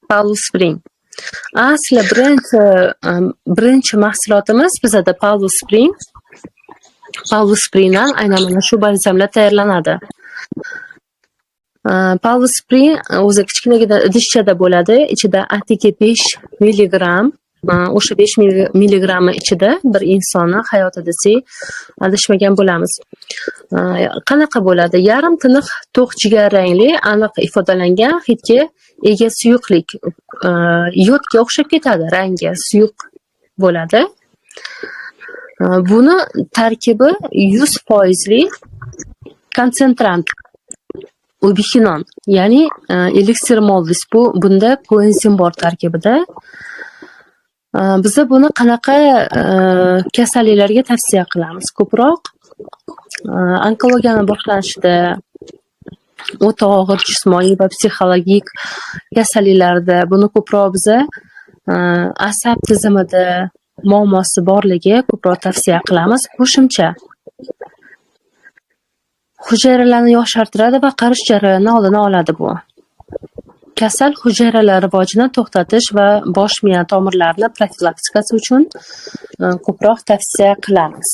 Pavlosprin. Asli birinchi mahsulotimiz bizada Pavlosprindan aynan mana shu balzamlar tayyorlanadi. Pavlosprin o'zi kichkinagina idishchada bo'ladi. Ichida atigi 5 milligram, o'sha 5 milligrammi ichida bir insonni hayotida adashmagan bo'lamiz. Qanaqa bo'ladi? Yarim tiniq to'q jigar rangli, aniq ifodalangan hidga ega suyuqlik. Yodga o'xshab ketadi, rangi suyuq bo'ladi. Buni tarkibi 100% konsentrant ubiquinon, ya'ni elixir mollis. Bunda koenzim bor tarkibida. Biz buni qanaqa kasalliklarga tavsiya qilamiz? Ko'proq onkologiyani boshlanishida, o'ta og'ir jismoniy va psixologik kasalliklarda buni ko'proq biz asab tizimida muammosi borligi ko'proq tavsiya qilamiz. Qo'shimcha hujayralarni yoshartiradi va qarish jarayonini oldini oladi bu. Kasal hujayralar rivojini to'xtatish va bosh miya tomirlarini profilaktikasi uchun ko'proq tavsiya qilamiz.